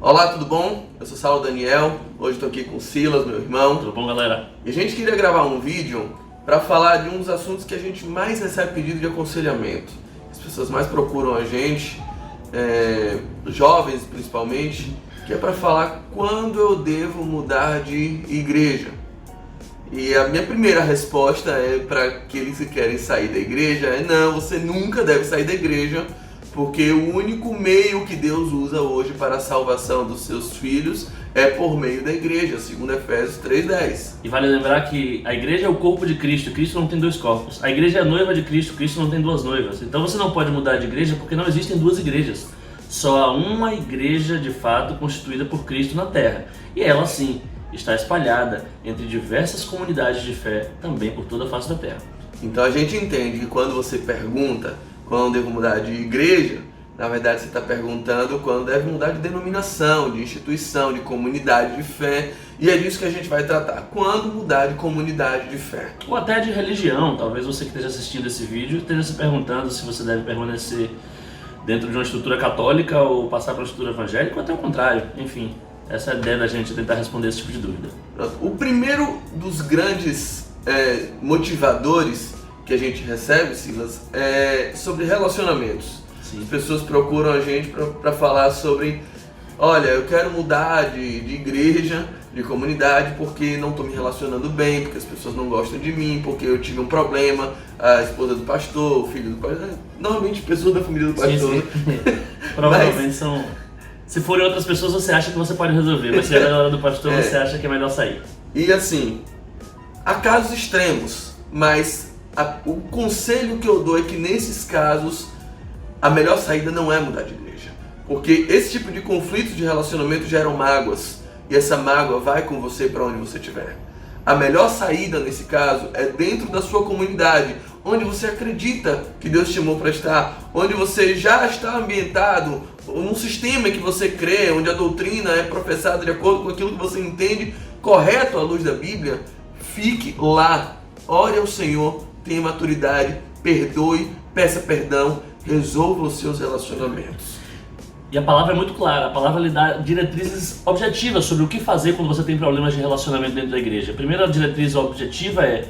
Olá, tudo bom? Eu sou Saulo Daniel, hoje estou aqui com o Silas, meu irmão. Tudo bom, galera? E a gente queria gravar um vídeo para falar de um dos assuntos que a gente mais recebe pedido de aconselhamento. As pessoas mais procuram a gente, jovens principalmente, que é para falar quando eu devo mudar de igreja. E a minha primeira resposta para aqueles que querem sair da igreja não, você nunca deve sair da igreja, porque o único meio que Deus usa hoje para a salvação dos seus filhos é por meio da igreja, segundo Efésios 3:10. E vale lembrar que a igreja é o corpo de Cristo, Cristo não tem dois corpos. A igreja é a noiva de Cristo, Cristo não tem duas noivas. Então você não pode mudar de igreja porque não existem duas igrejas. Só há uma igreja de fato constituída por Cristo na terra. E ela sim está espalhada entre diversas comunidades de fé também por toda a face da terra. Então a gente entende que quando você pergunta quando devo mudar de igreja, na verdade você está perguntando quando deve mudar de denominação, de instituição, de comunidade de fé. E é disso que a gente vai tratar. Quando mudar de comunidade de fé. Ou até de religião. Talvez você que esteja assistindo esse vídeo esteja se perguntando se você deve permanecer dentro de uma estrutura católica ou passar para uma estrutura evangélica ou até o contrário. Enfim, essa é a ideia da gente tentar responder esse tipo de dúvida. O primeiro dos grandes motivadores que a gente recebe, Silas, é sobre relacionamentos. Sim. As pessoas procuram a gente para falar sobre, olha, eu quero mudar de igreja, de comunidade, porque não estou me relacionando bem, porque as pessoas não gostam de mim, porque eu tive um problema, a esposa do pastor, o filho do pastor, normalmente pessoas da família do pastor. Sim, sim. Provavelmente são... Se forem outras pessoas, você acha que você pode resolver, mas se é a galera do pastor, você acha que é melhor sair. E assim, há casos extremos, mas o conselho que eu dou é que nesses casos a melhor saída não é mudar de igreja, porque esse tipo de conflitos de relacionamento geram mágoas e essa mágoa vai com você para onde você estiver. A melhor saída nesse caso é dentro da sua comunidade, onde você acredita que Deus te chamou para estar, onde você já está ambientado num sistema que você crê, onde a doutrina é professada de acordo com aquilo que você entende correto à luz da Bíblia. Fique lá, ore ao Senhor, tenha maturidade, perdoe, peça perdão, resolva os seus relacionamentos. E a palavra é muito clara, a palavra lhe dá diretrizes objetivas sobre o que fazer quando você tem problemas de relacionamento dentro da igreja. A primeira diretriz objetiva é: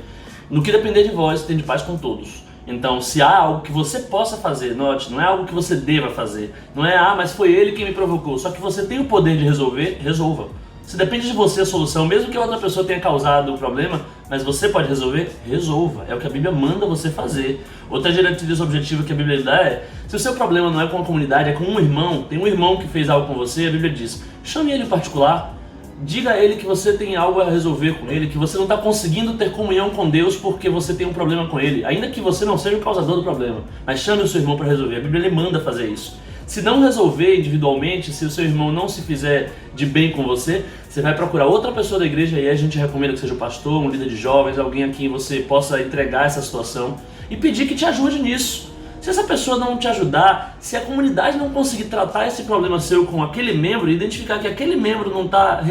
no que depender de vós, tende paz com todos. Então, se há algo que você possa fazer, note, não é algo que você deva fazer. Não é, mas foi ele quem me provocou. Só que você tem o poder de resolver, resolva. Se depende de você a solução, mesmo que a outra pessoa tenha causado o problema, mas você pode resolver, resolva. É o que a Bíblia manda você fazer. Outra diretriz objetiva que a Bíblia dá é: se o seu problema não é com a comunidade, é com um irmão, tem um irmão que fez algo com você, a Bíblia diz, chame ele em particular, diga a ele que você tem algo a resolver com ele, que você não está conseguindo ter comunhão com Deus porque você tem um problema com ele, ainda que você não seja o causador do problema, mas chame o seu irmão para resolver. A Bíblia lhe manda fazer isso. Se não resolver individualmente, se o seu irmão não se fizer de bem com você, você vai procurar outra pessoa da igreja, e aí a gente recomenda que seja o pastor, um líder de jovens, alguém a quem você possa entregar essa situação e pedir que te ajude nisso. Se essa pessoa não te ajudar, se a comunidade não conseguir tratar esse problema seu com aquele membro, identificar que aquele membro não está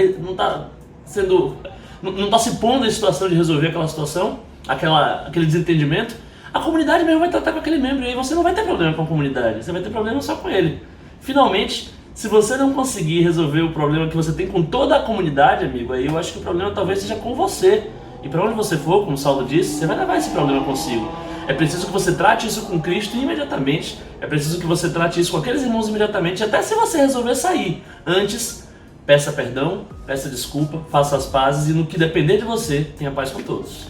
se pondo em situação de resolver aquela situação, aquele desentendimento, a comunidade mesmo vai tratar com aquele membro, e aí você não vai ter problema com a comunidade, você vai ter problema só com ele. Finalmente, se você não conseguir resolver o problema que você tem com toda a comunidade, amigo, aí eu acho que o problema talvez seja com você. E para onde você for, como o Saulo disse, você vai levar esse problema consigo. É preciso que você trate isso com Cristo imediatamente. É preciso que você trate isso com aqueles irmãos imediatamente, até se você resolver sair. Antes, peça perdão, peça desculpa, faça as pazes, e no que depender de você, tenha paz com todos.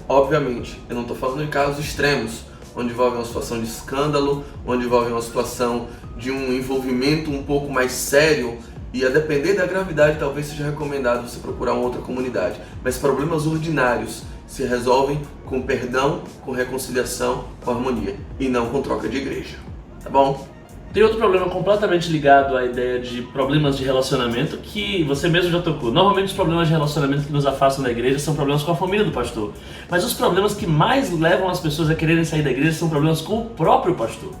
Obviamente, eu não estou falando de casos extremos, onde envolve uma situação de escândalo, onde envolve uma situação de um envolvimento um pouco mais sério, e a depender da gravidade talvez seja recomendado você procurar uma outra comunidade. Mas problemas ordinários se resolvem com perdão, com reconciliação, com harmonia, e não com troca de igreja. Tá bom? Tem outro problema completamente ligado à ideia de problemas de relacionamento que você mesmo já tocou. Normalmente os problemas de relacionamento que nos afastam da igreja são problemas com a família do pastor. Mas os problemas que mais levam as pessoas a quererem sair da igreja são problemas com o próprio pastor.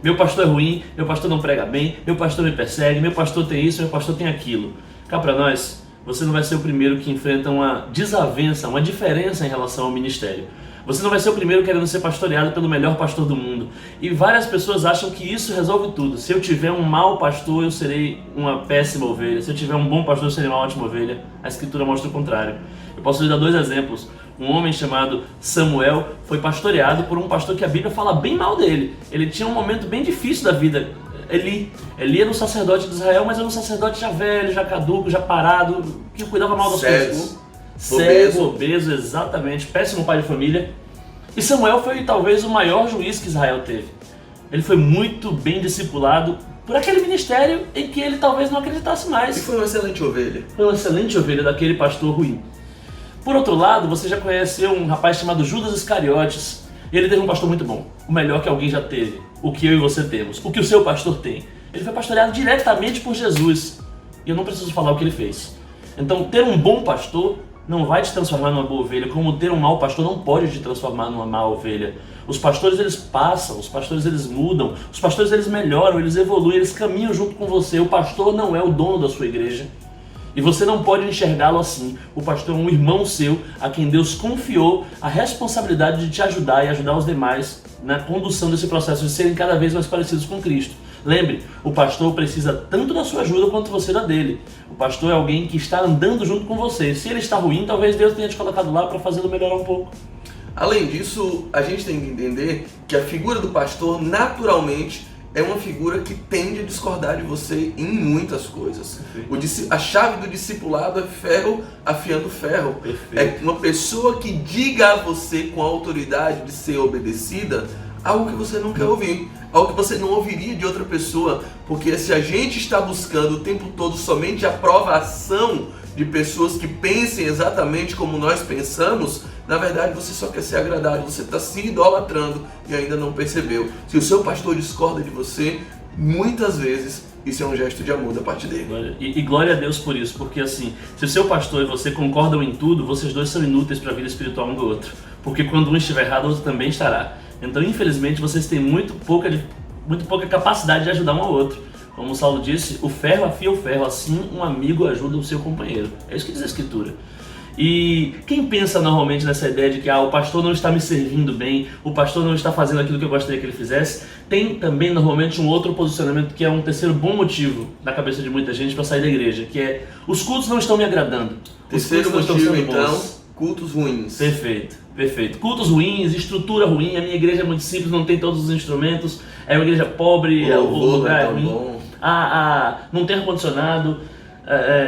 Meu pastor é ruim, meu pastor não prega bem, meu pastor me persegue, meu pastor tem isso, meu pastor tem aquilo. Cá pra nós, você não vai ser o primeiro que enfrenta uma desavença, uma diferença em relação ao ministério. Você não vai ser o primeiro querendo ser pastoreado pelo melhor pastor do mundo. E várias pessoas acham que isso resolve tudo. Se eu tiver um mau pastor, eu serei uma péssima ovelha. Se eu tiver um bom pastor, eu serei uma ótima ovelha. A Escritura mostra o contrário. Eu posso lhe dar 2 exemplos. Um homem chamado Samuel foi pastoreado por um pastor que a Bíblia fala bem mal dele. Ele tinha um momento bem difícil da vida. Eli era um sacerdote de Israel, mas era um sacerdote já velho, já caduco, já parado, que cuidava mal das coisas. Cego, obeso, exatamente, péssimo pai de família. E Samuel foi talvez o maior juiz que Israel teve. Ele foi muito bem discipulado por aquele ministério em que ele talvez não acreditasse mais. E foi uma excelente ovelha. Foi uma excelente ovelha daquele pastor ruim. Por outro lado, você já conheceu um rapaz chamado Judas Iscariotes. E ele teve um pastor muito bom, o melhor que alguém já teve, o que eu e você temos, o que o seu pastor tem. Ele foi pastoreado diretamente por Jesus. E eu não preciso falar o que ele fez. Então, ter um bom pastor não vai te transformar numa boa ovelha, como ter um mau pastor não pode te transformar numa má ovelha. Os pastores, eles passam, os pastores, eles mudam, os pastores, eles melhoram, eles evoluem, eles caminham junto com você. O pastor não é o dono da sua igreja. E você não pode enxergá-lo assim. O pastor é um irmão seu, a quem Deus confiou a responsabilidade de te ajudar e ajudar os demais na condução desse processo de serem cada vez mais parecidos com Cristo. Lembre, o pastor precisa tanto da sua ajuda quanto você da dele. O pastor é alguém que está andando junto com você. Se ele está ruim, talvez Deus tenha te colocado lá para fazê-lo melhorar um pouco. Além disso, a gente tem que entender que a figura do pastor, naturalmente, é uma figura que tende a discordar de você em muitas coisas. A chave do discipulado é ferro afiando ferro. É uma pessoa que diga a você com a autoridade de ser obedecida algo que você não quer ouvir, algo que você não ouviria de outra pessoa, porque se a gente está buscando o tempo todo somente a aprovação de pessoas que pensem exatamente como nós pensamos, na verdade você só quer ser agradado, você está se idolatrando e ainda não percebeu. Se o seu pastor discorda de você, muitas vezes isso é um gesto de amor da parte dele. E glória a Deus por isso, porque assim, se o seu pastor e você concordam em tudo, vocês dois são inúteis para a vida espiritual um do outro, porque quando um estiver errado, o outro também estará. Então, infelizmente, vocês têm muito pouca capacidade de ajudar um ao outro. Como o Saulo disse, o ferro afia o ferro, assim um amigo ajuda o seu companheiro. É isso que diz a Escritura. E quem pensa normalmente nessa ideia de que o pastor não está me servindo bem, o pastor não está fazendo aquilo que eu gostaria que ele fizesse, tem também normalmente um outro posicionamento que é um terceiro bom motivo na cabeça de muita gente para sair da igreja, que é: os cultos não estão me agradando. Terceiro motivo, então, cultos ruins. Perfeito. Cultos ruins, estrutura ruim, a minha igreja é muito simples, não tem todos os instrumentos, é uma igreja pobre, o lugar é ruim, não tem ar-condicionado,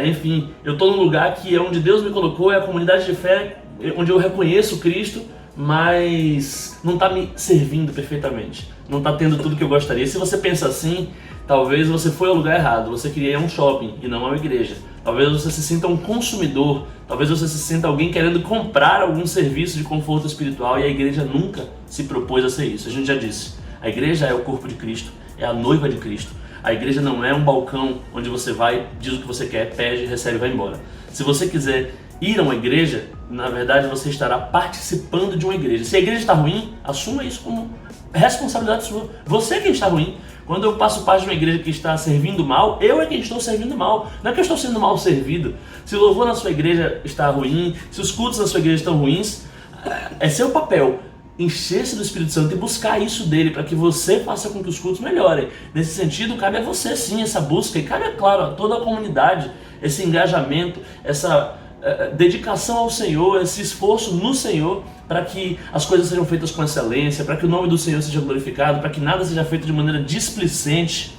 enfim, eu estou num lugar que é onde Deus me colocou, é a comunidade de fé, onde eu reconheço Cristo, mas não está me servindo perfeitamente, não está tendo tudo que eu gostaria. Se você pensa assim, talvez você foi ao lugar errado, você queria ir a um shopping e não a uma igreja. Talvez você se sinta um consumidor, talvez você se sinta alguém querendo comprar algum serviço de conforto espiritual, e a igreja nunca se propôs a ser isso. A gente já disse, a igreja é o corpo de Cristo, é a noiva de Cristo. A igreja não é um balcão onde você vai, diz o que você quer, pede, recebe e vai embora. Se você quiser ir a uma igreja, na verdade você estará participando de uma igreja. Se a igreja está ruim, assuma isso como responsabilidade sua. Você é quem está ruim. Quando eu passo parte de uma igreja que está servindo mal, eu é quem estou servindo mal. Não é que eu estou sendo mal servido. Se o louvor na sua igreja está ruim, se os cultos na sua igreja estão ruins, é seu papel encher-se do Espírito Santo e buscar isso dele para que você faça com que os cultos melhorem. Nesse sentido, cabe a você sim essa busca, e cabe, é claro, a toda a comunidade, esse engajamento, essa dedicação ao Senhor, esse esforço no Senhor, para que as coisas sejam feitas com excelência, para que o nome do Senhor seja glorificado, para que nada seja feito de maneira displicente.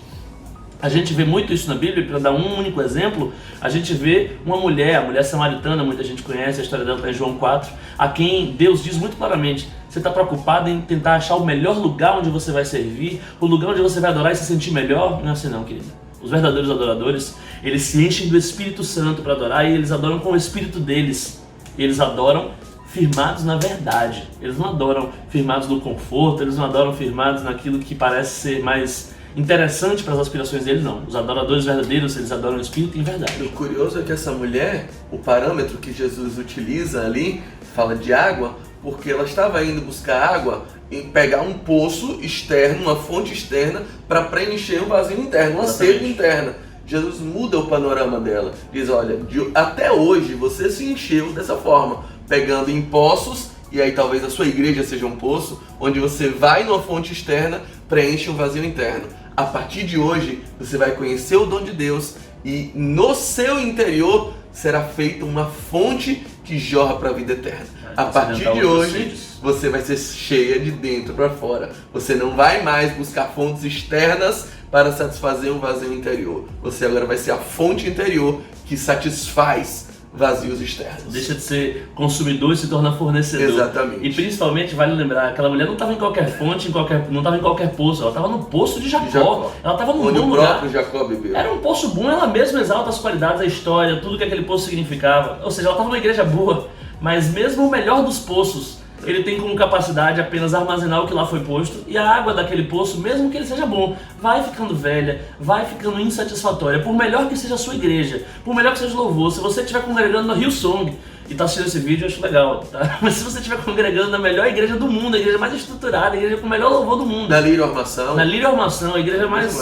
A gente vê muito isso na Bíblia. Para dar um único exemplo, a gente vê uma mulher, a mulher samaritana, muita gente conhece, a história dela está em João 4, a quem Deus diz muito claramente: você está preocupado em tentar achar o melhor lugar onde você vai servir, o lugar onde você vai adorar e se sentir melhor? Não é assim não, querida. Os verdadeiros adoradores, eles se enchem do Espírito Santo para adorar, e eles adoram com o Espírito deles. Eles adoram firmados na verdade. Eles não adoram firmados no conforto, eles não adoram firmados naquilo que parece ser mais interessante para as aspirações deles, não. Os adoradores verdadeiros, eles adoram o Espírito em verdade. O curioso é que essa mulher, o parâmetro que Jesus utiliza ali, fala de água, porque ela estava indo buscar água e pegar um poço externo, uma fonte externa, para preencher um vazio interno, uma sede interna. Jesus muda o panorama dela. Diz: olha, até hoje você se encheu dessa forma, pegando em poços e aí talvez a sua igreja seja um poço, onde você vai numa fonte externa, preenche um vazio interno. A partir de hoje, você vai conhecer o dom de Deus e no seu interior será feita uma fonte que jorra para a vida eterna. A partir de hoje, você vai ser cheia de dentro para fora. Você não vai mais buscar fontes externas para satisfazer um vazio interior. Você agora vai ser a fonte interior que satisfaz vazios externos. Deixa de ser consumidor e se torna fornecedor. Exatamente. E principalmente, vale lembrar, aquela mulher não estava em qualquer fonte, não estava em qualquer poço, ela estava no poço de Jacó. Ela estava num bom lugar. Onde o próprio Jacó bebeu. Era um poço bom, ela mesma exalta as qualidades, a história, tudo que aquele poço significava. Ou seja, ela estava numa igreja boa, mas mesmo o melhor dos poços, ele tem como capacidade apenas armazenar o que lá foi posto, e a água daquele poço, mesmo que ele seja bom, vai ficando velha, vai ficando insatisfatória. Por melhor que seja a sua igreja, por melhor que seja o louvor, se você estiver congregando na Hillsong e está assistindo esse vídeo, eu acho legal, tá? Mas se você estiver congregando na melhor igreja do mundo, a igreja mais estruturada, a igreja com o melhor louvor do mundo, na Lírio Armação, a igreja mais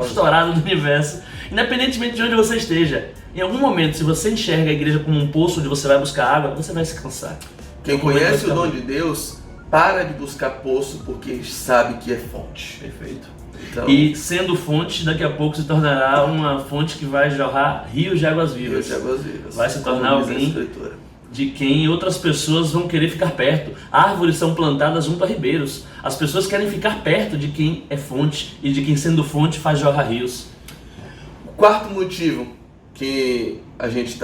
estourada do universo, independentemente de onde você esteja, em algum momento, se você enxerga a igreja como um poço onde você vai buscar água, você vai se cansar. Quem conhece o dom de Deus, para de buscar poço porque sabe que é fonte. Perfeito. Então, e sendo fonte, daqui a pouco se tornará uma fonte que vai jorrar rios de águas vivas. Rios de águas vivas. Vai se tornar alguém de quem outras pessoas vão querer ficar perto. Árvores são plantadas junto a ribeiros. As pessoas querem ficar perto de quem é fonte e de quem, sendo fonte, faz jorrar rios. O quarto motivo que a gente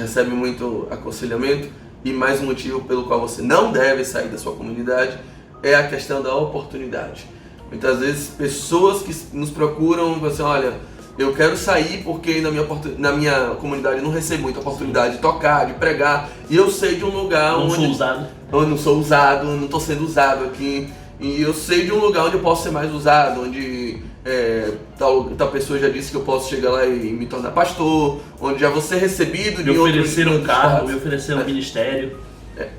recebe muito aconselhamento, e mais um motivo pelo qual você não deve sair da sua comunidade, é a questão da oportunidade. Muitas vezes pessoas que nos procuram falam assim, olha, eu quero sair porque na minha comunidade eu não recebo muita oportunidade de tocar, de pregar, e eu sei de um lugar onde eu não sou usado, não estou sendo usado aqui, e eu sei de um lugar onde eu posso ser mais usado, onde tal pessoa já disse que eu posso chegar lá e me tornar pastor, onde já vou ser recebido de me oferecer um cargo, me oferecer um ministério.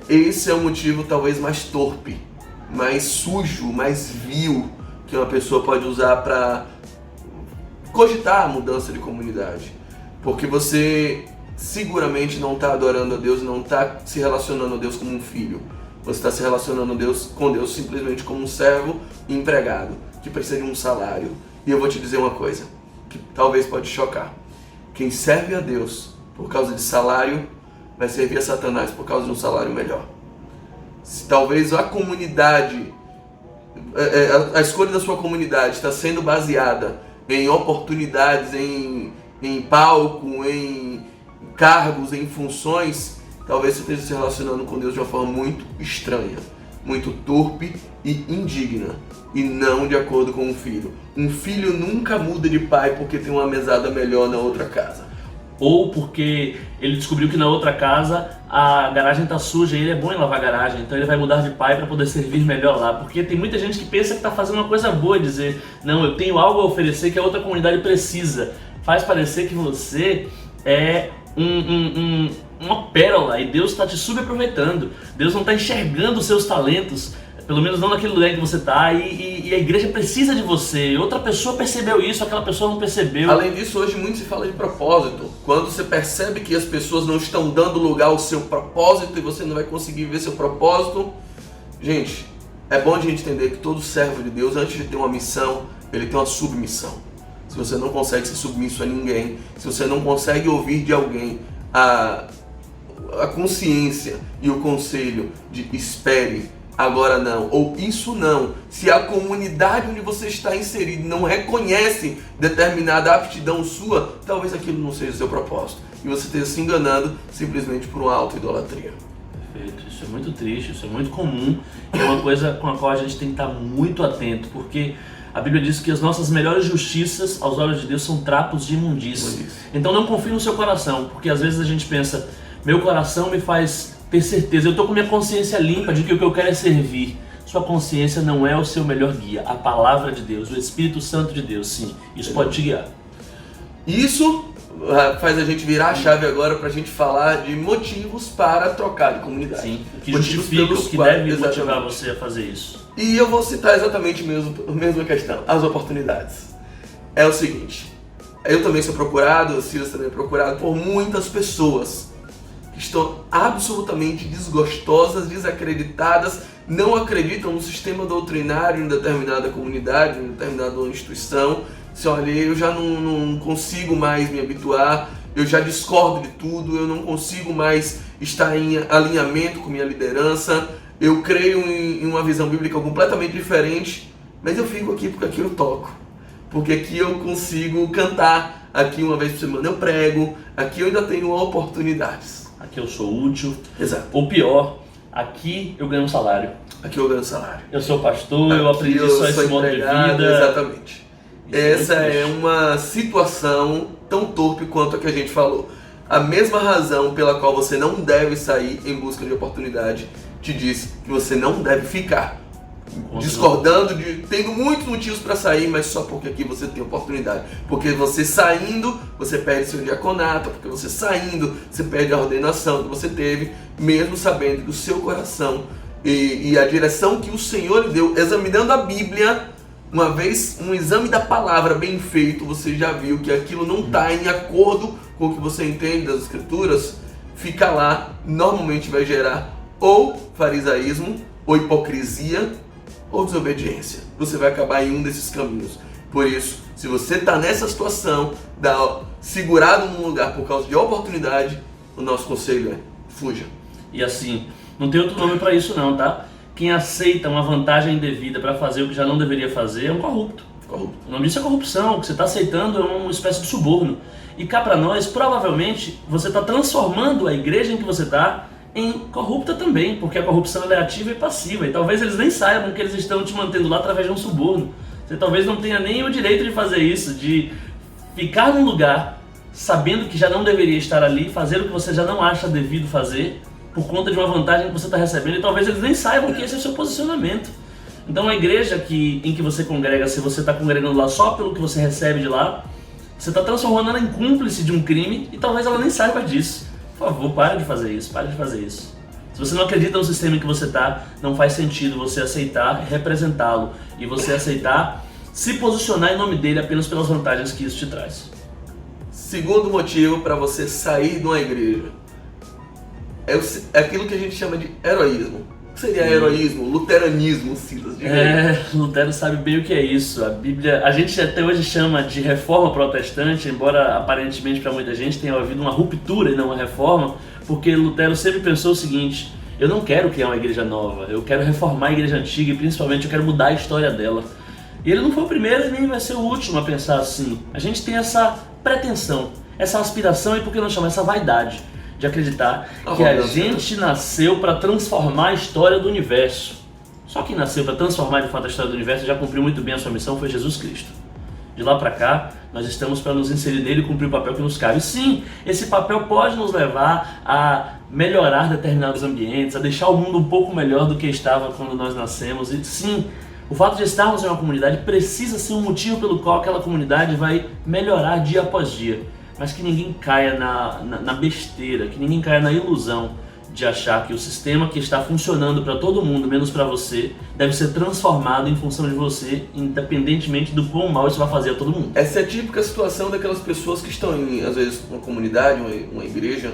Esse é o motivo talvez mais torpe, mais sujo, mais vil que uma pessoa pode usar para cogitar a mudança de comunidade. Porque você seguramente não está adorando a Deus, não está se relacionando a Deus como um filho. Você está se relacionando com Deus simplesmente como um servo empregado, que precisa de um salário. E eu vou te dizer uma coisa, que talvez pode chocar. Quem serve a Deus por causa de salário, vai servir a Satanás por causa de um salário melhor. Se talvez a comunidade, a escolha da sua comunidade está sendo baseada em oportunidades, em palco, em cargos, em funções, talvez você esteja se relacionando com Deus de uma forma muito estranha, muito torpe e indigna, e não de acordo com um filho. Um filho nunca muda de pai porque tem uma mesada melhor na outra casa. Ou porque ele descobriu que na outra casa a garagem está suja e ele é bom em lavar a garagem, então ele vai mudar de pai para poder servir melhor lá. Porque tem muita gente que pensa que está fazendo uma coisa boa e dizer, não, eu tenho algo a oferecer que a outra comunidade precisa. Faz parecer que você é uma pérola e Deus está te subaproveitando. Deus não está enxergando os seus talentos, pelo menos não naquele lugar que você está, e a igreja precisa de você. Outra pessoa percebeu isso, aquela pessoa não percebeu. Além disso, hoje muito se fala de propósito. Quando você percebe que as pessoas não estão dando lugar ao seu propósito e você não vai conseguir ver seu propósito, gente, é bom a gente entender que todo servo de Deus, antes de ter uma missão, ele tem uma submissão. Se você não consegue ser submisso a ninguém, se você não consegue ouvir de alguém a consciência e o conselho de espere, agora não, ou isso não, se a comunidade onde você está inserido não reconhece determinada aptidão sua, talvez aquilo não seja seu propósito e você esteja se enganando simplesmente por uma auto-idolatria. Perfeito, isso é muito triste, isso é muito comum, é uma coisa com a qual a gente tem que estar muito atento, porque a Bíblia diz que as nossas melhores justiças aos olhos de Deus são trapos de imundícia. Então não confie no seu coração, porque às vezes a gente pensa, meu coração me faz ter certeza, eu estou com minha consciência limpa de que o que eu quero é servir. Sua consciência não é o seu melhor guia. A palavra de Deus, o Espírito Santo de Deus, sim, isso pode te guiar. Isso faz a gente virar a chave agora para a gente falar de motivos para trocar de comunidade. Sim, o que justifica, o que deve motivar você a fazer isso. E eu vou citar exatamente a mesma questão, as oportunidades. É o seguinte, eu também sou procurado, o Silas também é procurado por muitas pessoas que que estão absolutamente desgostosas, desacreditadas, não acreditam no sistema doutrinário em determinada comunidade, em determinada instituição. Se olha, eu já não consigo mais me habituar, eu já discordo de tudo, eu não consigo mais estar em alinhamento com minha liderança, eu creio em uma visão bíblica completamente diferente, mas eu fico aqui porque aqui eu toco, porque aqui eu consigo cantar, aqui uma vez por semana eu prego, aqui eu ainda tenho oportunidades. Aqui eu sou útil. Exato. Ou pior, aqui eu ganho um salário. Aqui eu ganho salário. Eu sou pastor, aqui eu aprendi só esse modo de vida. Exatamente. Essa é uma situação tão torpe quanto a que a gente falou. A mesma razão pela qual você não deve sair em busca de oportunidade te diz que você não deve ficar discordando, tendo muitos motivos para sair, mas só porque aqui você tem oportunidade. Porque você saindo, você perde seu diaconato, porque você saindo, você perde a ordenação que você teve, mesmo sabendo que o seu coração e a direção que o Senhor lhe deu, examinando a Bíblia, uma vez um exame da palavra bem feito, você já viu que aquilo não está em acordo com o que você entende das Escrituras, fica lá, normalmente vai gerar ou farisaísmo, ou hipocrisia, ou desobediência. Você vai acabar em um desses caminhos. Por isso, se você está nessa situação, segurado num lugar por causa de oportunidade, o nosso conselho é: fuja. E assim, não tem outro nome para isso não, tá? Quem aceita uma vantagem indevida para fazer o que já não deveria fazer é um corrupto. O nome disso é corrupção. O que você está aceitando é uma espécie de suborno. E cá para nós, provavelmente, você está transformando a igreja em que você está em corrupta também, porque a corrupção é ativa e passiva, e talvez eles nem saibam que eles estão te mantendo lá através de um suborno. Você talvez não tenha nem o direito de fazer isso, de ficar num lugar sabendo que já não deveria estar ali, fazer o que você já não acha devido fazer, por conta de uma vantagem que você está recebendo, e talvez eles nem saibam que esse é o seu posicionamento. Então a igreja em que você congrega, se você está congregando lá só pelo que você recebe de lá, você está transformando ela em cúmplice de um crime, e talvez ela nem saiba disso. Por favor, pare de fazer isso, pare de fazer isso. Se você não acredita no sistema em que você está, não faz sentido você aceitar representá-lo e você aceitar se posicionar em nome dele apenas pelas vantagens que isso te traz. Segundo motivo para você sair de uma igreja é aquilo que a gente chama de heroísmo. O que seria heroísmo? Luteranismo, Silas? Lutero sabe bem o que é isso. A Bíblia, a gente até hoje chama de reforma protestante, embora aparentemente para muita gente tenha havido uma ruptura e não uma reforma, porque Lutero sempre pensou o seguinte: eu não quero criar uma igreja nova, eu quero reformar a igreja antiga e principalmente eu quero mudar a história dela. E ele não foi o primeiro e nem vai ser o último a pensar assim. A gente tem essa pretensão, essa aspiração e por que não chamar essa vaidade de acreditar que a gente nasceu para transformar a história do universo. Só quem nasceu para transformar de fato a história do universo já cumpriu muito bem a sua missão, foi Jesus Cristo. De lá para cá, nós estamos para nos inserir nele e cumprir o papel que nos cabe. Sim, esse papel pode nos levar a melhorar determinados ambientes, a deixar o mundo um pouco melhor do que estava quando nós nascemos. E sim, o fato de estarmos em uma comunidade precisa ser um motivo pelo qual aquela comunidade vai melhorar dia após dia. Mas que ninguém caia na besteira, que ninguém caia na ilusão de achar que o sistema que está funcionando para todo mundo, menos para você, deve ser transformado em função de você, independentemente do quão mal isso vai fazer a todo mundo. Essa é a típica situação daquelas pessoas que estão em, às vezes, uma comunidade, uma igreja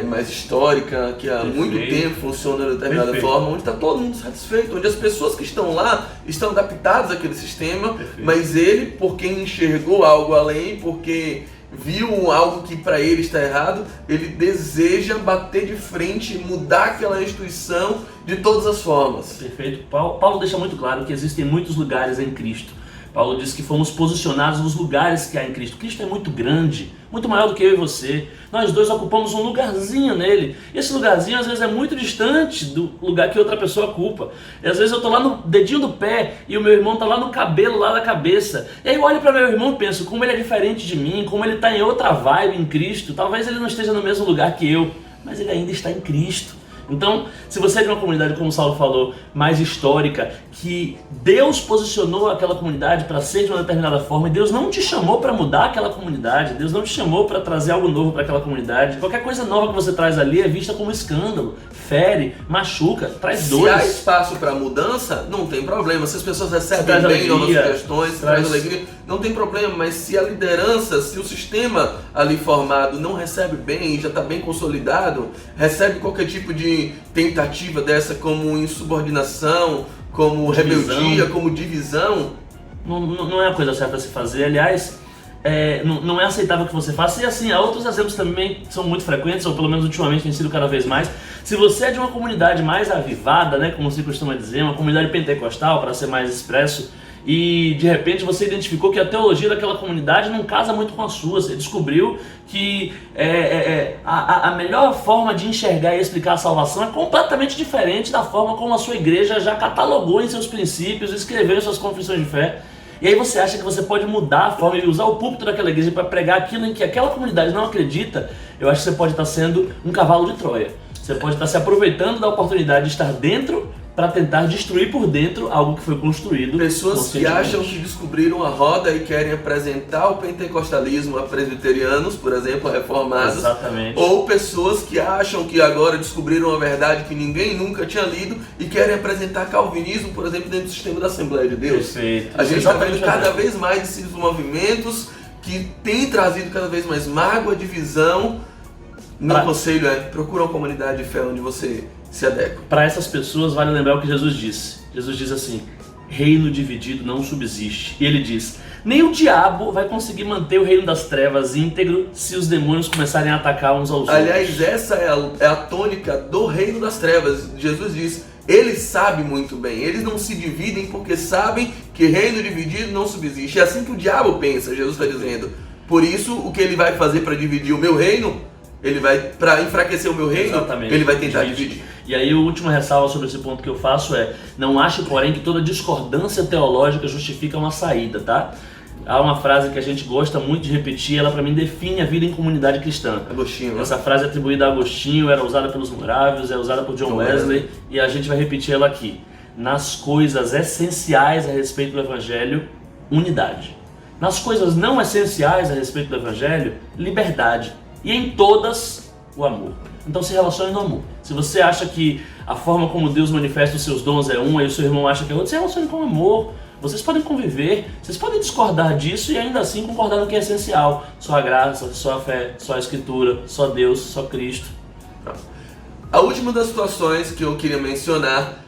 mais histórica, que há muito tempo funciona de determinada forma, onde está todo mundo satisfeito, onde as pessoas que estão lá estão adaptadas àquele sistema, mas ele, por quem enxergou algo além, porque viu algo que para ele está errado, ele deseja bater de frente e mudar aquela instituição de todas as formas. Perfeito. Paulo deixa muito claro que existem muitos lugares em Cristo. Paulo diz que fomos posicionados nos lugares que há em Cristo. Cristo é muito grande, muito maior do que eu e você. Nós dois ocupamos um lugarzinho nele. E esse lugarzinho às vezes é muito distante do lugar que outra pessoa ocupa. E às vezes eu estou lá no dedinho do pé e o meu irmão está lá no cabelo, lá da cabeça. E aí eu olho para meu irmão e penso, como ele é diferente de mim, como ele está em outra vibe em Cristo. Talvez ele não esteja no mesmo lugar que eu, mas ele ainda está em Cristo. Então, se você é de uma comunidade, como o Saulo falou, mais histórica, que Deus posicionou aquela comunidade para ser de uma determinada forma, e Deus não te chamou para mudar aquela comunidade, Deus não te chamou para trazer algo novo para aquela comunidade. Qualquer coisa nova que você traz ali é vista como escândalo, fere, machuca, traz dores. Se há espaço para mudança, não tem problema. Se as pessoas recebem bem novas sugestões, traz alegria, não tem problema. Mas se a liderança, se o sistema ali formado não recebe bem, já está bem consolidado, recebe qualquer tipo de tentativa dessa como insubordinação, como rebeldia, como divisão, não é a coisa certa a se fazer. Aliás, não é aceitável que você faça. E assim, há outros exemplos também que são muito frequentes, ou pelo menos ultimamente tem sido cada vez mais. Se você é de uma comunidade mais avivada, né, como se costuma dizer, uma comunidade pentecostal, para ser mais expresso, e de repente você identificou que a teologia daquela comunidade não casa muito com a sua, você descobriu que a melhor forma de enxergar e explicar a salvação é completamente diferente da forma como a sua igreja já catalogou em seus princípios, escreveu em suas confissões de fé. E aí você acha que você pode mudar a forma e usar o púlpito daquela igreja para pregar aquilo em que aquela comunidade não acredita. Eu acho que você pode estar sendo um cavalo de Troia. Você pode estar se aproveitando da oportunidade de estar dentro para tentar destruir por dentro algo que foi construído. Pessoas que acham que descobriram a roda e querem apresentar o pentecostalismo a presbiterianos, por exemplo, a reformados. Exatamente. Ou pessoas que acham que agora descobriram a verdade que ninguém nunca tinha lido e querem apresentar calvinismo, por exemplo, dentro do sistema da Assembleia de Deus. Perfeito. A gente está vendo cada vez mais esses movimentos que têm trazido cada vez mais mágoa, divisão. Meu conselho é: procura uma comunidade de fé onde você se adequa. Para essas pessoas vale lembrar o que Jesus disse. Jesus diz assim: reino dividido não subsiste. E ele diz: nem o diabo vai conseguir manter o reino das trevas íntegro se os demônios começarem a atacar uns aos outros. Aliás, essa é a tônica do reino das trevas. Jesus diz: eles sabem muito bem, eles não se dividem porque sabem que reino dividido não subsiste. É assim que o diabo pensa, Jesus está dizendo. Por isso, o que ele vai fazer para dividir o meu reino, ele vai, para enfraquecer o meu reino, exatamente, ele vai tentar dividir. E aí a última ressalva sobre esse ponto que eu faço é: não ache, porém, que toda discordância teológica justifica uma saída, tá? Há uma frase que a gente gosta muito de repetir, ela para mim define a vida em comunidade cristã. Agostinho, né? Essa frase é atribuída a Agostinho, era usada pelos Morávios, é usada por John Wesley, e a gente vai repetir ela aqui. Nas coisas essenciais a respeito do Evangelho, unidade. Nas coisas não essenciais a respeito do Evangelho, liberdade. E em todas, o amor. Então se relacione no amor. Se você acha que a forma como Deus manifesta os seus dons é uma e o seu irmão acha que é outra, se relacione com amor. Vocês podem conviver, vocês podem discordar disso e ainda assim concordar no que é essencial. Só a graça, só a fé, só a escritura, só Deus, só Cristo. A última das situações que eu queria mencionar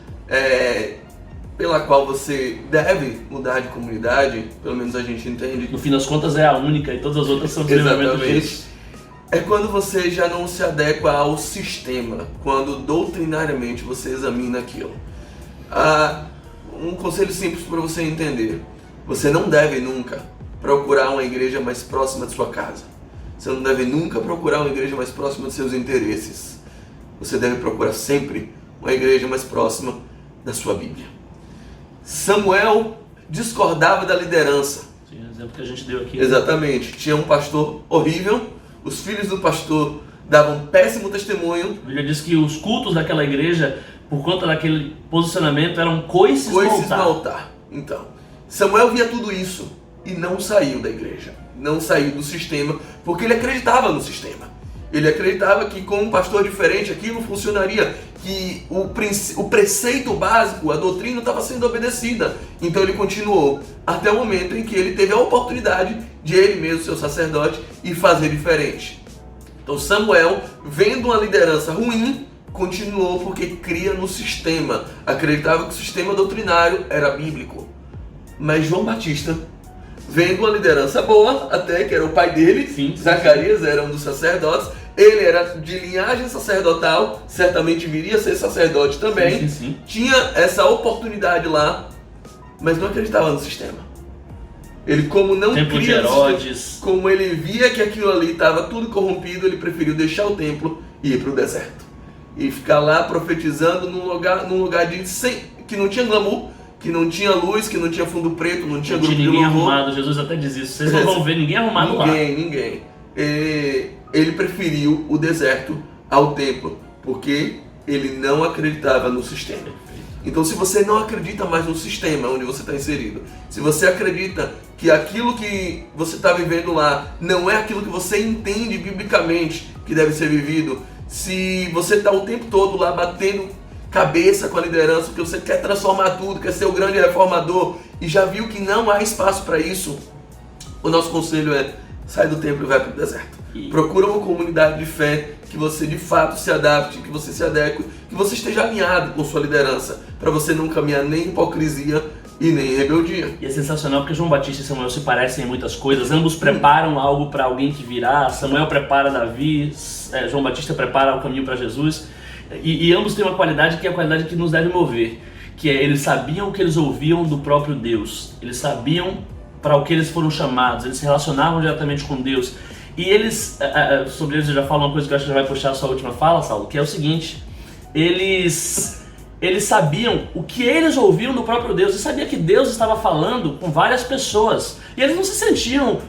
pela qual você deve mudar de comunidade, pelo menos a gente entende. No fim das contas é a única e todas as outras são extremamente. É quando você já não se adequa ao sistema, quando doutrinariamente você examina aquilo. Um conselho simples para você entender: você não deve nunca procurar uma igreja mais próxima de sua casa. Você não deve nunca procurar uma igreja mais próxima dos seus interesses. Você deve procurar sempre uma igreja mais próxima da sua Bíblia. Samuel discordava da liderança. Sim, o exemplo que a gente deu aqui. Exatamente. Tinha um pastor horrível, os filhos do pastor davam péssimo testemunho. A Bíblia diz que os cultos daquela igreja, por conta daquele posicionamento, eram coices no altar. Então, Samuel via tudo isso e não saiu da igreja, não saiu do sistema, porque ele acreditava no sistema. Ele acreditava que com um pastor diferente aquilo funcionaria, que o preceito básico, a doutrina estava sendo obedecida. Então ele continuou até o momento em que ele teve a oportunidade de ele mesmo ser o sacerdote e fazer diferente. Então Samuel, vendo uma liderança ruim, continuou porque cria no sistema, acreditava que o sistema doutrinário era bíblico. Mas João Batista, vendo uma liderança boa, até que era o pai dele, sim, Zacarias era um dos sacerdotes, ele era de linhagem sacerdotal, certamente viria a ser sacerdote também, sim. Tinha essa oportunidade lá, mas não acreditava no sistema. Ele, como não cria, como ele via que aquilo ali estava tudo corrompido, ele preferiu deixar o templo e ir para o deserto. E ficar lá profetizando num lugar que não tinha glamour, que não tinha luz, que não tinha fundo preto, não tinha grupo de louvor. Ninguém arrumado, Jesus até diz isso. Vocês não vão ver ninguém arrumado lá. Ninguém. Ele preferiu o deserto ao templo, porque ele não acreditava no sistema. Então, se você não acredita mais no sistema onde você está inserido, se você acredita que aquilo que você está vivendo lá não é aquilo que você entende biblicamente que deve ser vivido, se você está o tempo todo lá batendo cabeça com a liderança, porque você quer transformar tudo, quer ser o grande reformador e já viu que não há espaço para isso, o nosso conselho é: sai do templo e vai para o deserto. Procura uma comunidade de fé que você de fato se adapte, que você se adeque, que você esteja alinhado com sua liderança, para você não caminhar nem em hipocrisia e nem em rebeldia. E é sensacional porque João Batista e Samuel se parecem em muitas coisas, ambos preparam algo para alguém que virá. Samuel prepara Davi, João Batista prepara o caminho para Jesus, e ambos têm uma qualidade que é a qualidade que nos deve mover, que é: eles sabiam o que eles ouviam do próprio Deus, eles sabiam para o que eles foram chamados, eles se relacionavam diretamente com Deus. E eles, sobre eles eu já falo uma coisa que eu acho que já vai puxar a sua última fala, Saulo, que é o seguinte: eles sabiam o que eles ouviam do próprio Deus, eles sabiam que Deus estava falando com várias pessoas, e eles não se sentiam,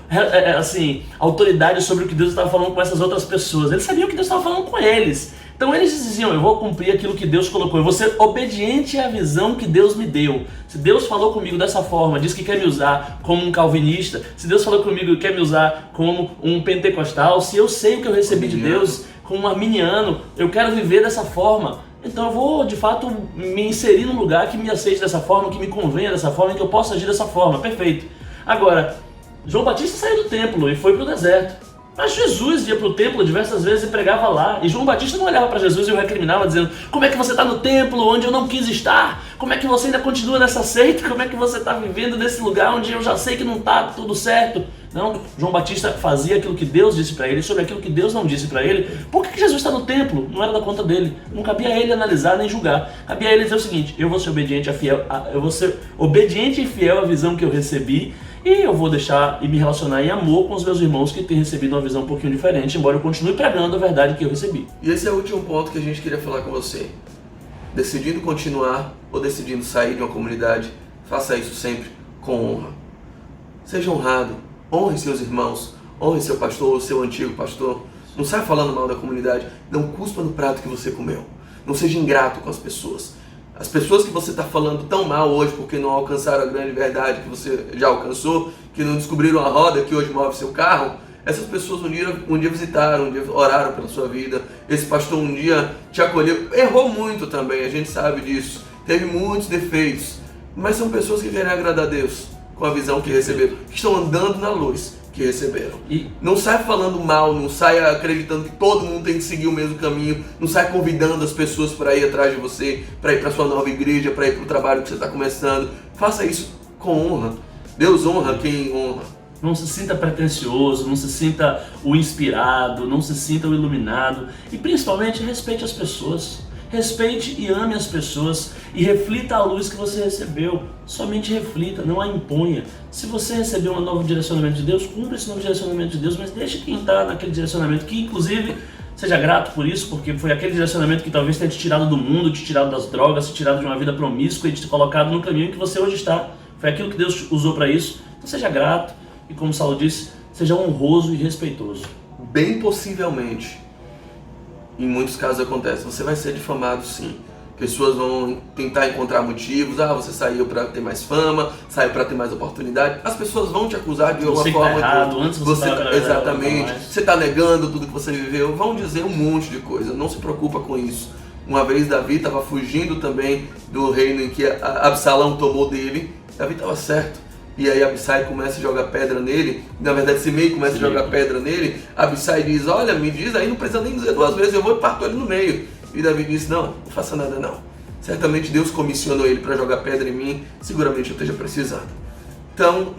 assim, autoridade sobre o que Deus estava falando com essas outras pessoas, eles sabiam que Deus estava falando com eles. Então eles diziam: eu vou cumprir aquilo que Deus colocou, eu vou ser obediente à visão que Deus me deu. Se Deus falou comigo dessa forma, diz que quer me usar como um calvinista, se Deus falou comigo que quer me usar como um pentecostal, se eu sei o que eu recebi de Deus como um arminiano, eu quero viver dessa forma, então eu vou de fato me inserir num lugar que me aceite dessa forma, que me convenha dessa forma, que eu possa agir dessa forma. Perfeito. Agora, João Batista saiu do templo e foi para o deserto. Mas Jesus ia para o templo diversas vezes e pregava lá. E João Batista não olhava para Jesus e o recriminava dizendo: como é que você está no templo onde eu não quis estar? Como é que você ainda continua nessa seita? Como é que você está vivendo nesse lugar onde eu já sei que não está tudo certo? Não, João Batista fazia aquilo que Deus disse para ele sobre aquilo que Deus não disse para ele. Por que Jesus está no templo? Não era da conta dele. Não cabia a ele analisar nem julgar. Cabia a ele dizer o seguinte: eu vou ser obediente e fiel à visão que eu recebi, e eu vou deixar e me relacionar em amor com os meus irmãos que têm recebido uma visão um pouquinho diferente, embora eu continue pregando a verdade que eu recebi. E esse é o último ponto que a gente queria falar com você. Decidindo continuar ou decidindo sair de uma comunidade, faça isso sempre com honra. Seja honrado, honre seus irmãos, honre seu pastor ou seu antigo pastor. Não saia falando mal da comunidade, não cuspa no prato que você comeu. Não seja ingrato com as pessoas. As pessoas que você está falando tão mal hoje porque não alcançaram a grande verdade que você já alcançou, que não descobriram a roda que hoje move seu carro, essas pessoas um dia visitaram, um dia oraram pela sua vida, esse pastor um dia te acolheu, errou muito também, a gente sabe disso, teve muitos defeitos, mas são pessoas que querem agradar a Deus com a visão que receberam, que estão andando na luz que receberam. E não sai falando mal, não sai acreditando que todo mundo tem que seguir o mesmo caminho, não sai convidando as pessoas para ir atrás de você, para ir para sua nova igreja, para ir para o trabalho que você está começando. Faça isso com honra. Deus honra quem honra. Não se sinta pretensioso, não se sinta o inspirado, não se sinta o iluminado, e principalmente respeite as pessoas. Respeite e ame as pessoas e reflita a luz que você recebeu. Somente reflita, não a imponha. Se você recebeu um novo direcionamento de Deus, cumpra esse novo direcionamento de Deus, mas deixe quem está naquele direcionamento, que inclusive seja grato por isso, porque foi aquele direcionamento que talvez tenha te tirado do mundo, te tirado das drogas, te tirado de uma vida promíscua e te colocado no caminho que você hoje está. Foi aquilo que Deus usou para isso. Então seja grato e, como Saulo disse, seja honroso e respeitoso. Bem possivelmente, em muitos casos acontece, você vai ser difamado sim. Pessoas vão tentar encontrar motivos, você saiu para ter mais fama, saiu para ter mais oportunidade. As pessoas vão te acusar de alguma forma. Errado, antes você exatamente, você está negando tudo que você viveu, vão dizer um monte de coisa, não se preocupa com isso. Uma vez Davi estava fugindo também do reino em que Absalão tomou dele, Davi estava certo. E aí Abissai começa a jogar pedra nele, na verdade Simei começa a jogar pedra nele, Abissai diz: olha, me diz aí, não precisa nem dizer duas vezes, eu vou e parto ele no meio. E Davi disse: não faça nada não. Certamente Deus comissionou ele para jogar pedra em mim, seguramente eu esteja precisando. Então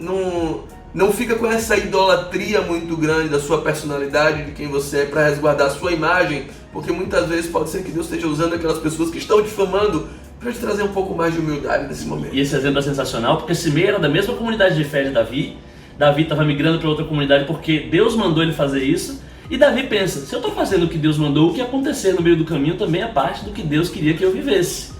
não fica com essa idolatria muito grande da sua personalidade, de quem você é, para resguardar a sua imagem, porque muitas vezes pode ser que Deus esteja usando aquelas pessoas que estão difamando para te trazer um pouco mais de humildade nesse momento. E esse exemplo é sensacional, porque Simei era da mesma comunidade de fé de Davi. Davi estava migrando para outra comunidade porque Deus mandou ele fazer isso. E Davi pensa: se eu estou fazendo o que Deus mandou, o que acontecer no meio do caminho também é parte do que Deus queria que eu vivesse.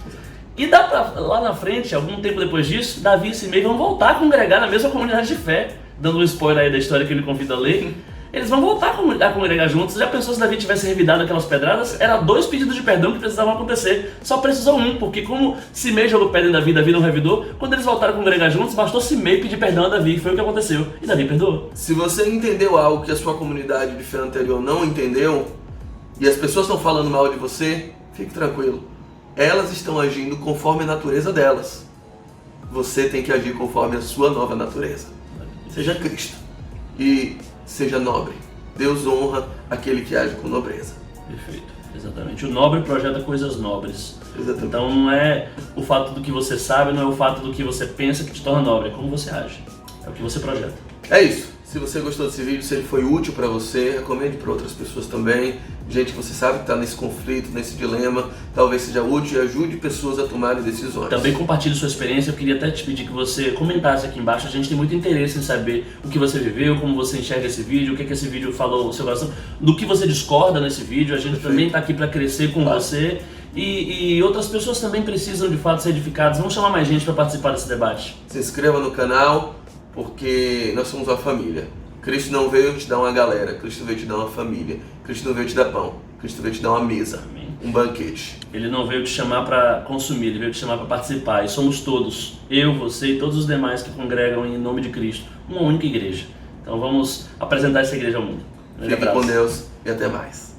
E lá na frente, algum tempo depois disso, Davi e Simei vão voltar a congregar na mesma comunidade de fé, dando um spoiler aí da história que ele convida a ler. eles vão voltar a congregar juntos. Já pensou se Davi tivesse revidado aquelas pedradas? Era 2 pedidos de perdão que precisavam acontecer. Só precisou um, porque como Simei jogou pedra em Davi, Davi não revidou. Quando eles voltaram a congregar juntos, bastou Simei pedir perdão a Davi, foi o que aconteceu. E Davi perdoou. Se você entendeu algo que a sua comunidade de fé anterior não entendeu, e as pessoas estão falando mal de você, fique tranquilo. Elas estão agindo conforme a natureza delas. Você tem que agir conforme a sua nova natureza. Seja Cristo e seja nobre. Deus honra aquele que age com nobreza. Perfeito, exatamente. O nobre projeta coisas nobres. Exatamente. Então não é o fato do que você sabe, não é o fato do que você pensa que te torna nobre, é como você age. É o que você projeta. É isso. Se você gostou desse vídeo, se ele foi útil para você, recomende para outras pessoas também. Gente que você sabe que está nesse conflito, nesse dilema, talvez seja útil e ajude pessoas a tomarem decisões. Também compartilhe sua experiência. Eu queria até te pedir que você comentasse aqui embaixo. A gente tem muito interesse em saber o que você viveu, como você enxerga esse vídeo, o que esse vídeo falou no seu coração, do que você discorda nesse vídeo. A gente também está aqui para crescer com você. E outras pessoas também precisam de fato ser edificadas. Vamos chamar mais gente para participar desse debate. Se inscreva no canal, porque nós somos uma família. Cristo não veio te dar uma galera, Cristo veio te dar uma família. Cristo não veio te dar pão, Cristo veio te dar uma mesa, um banquete. Ele não veio te chamar para consumir, ele veio te chamar para participar. E somos todos, eu, você e todos os demais que congregam em nome de Cristo, uma única igreja. Então vamos apresentar essa igreja ao mundo. Fique com Deus e até mais.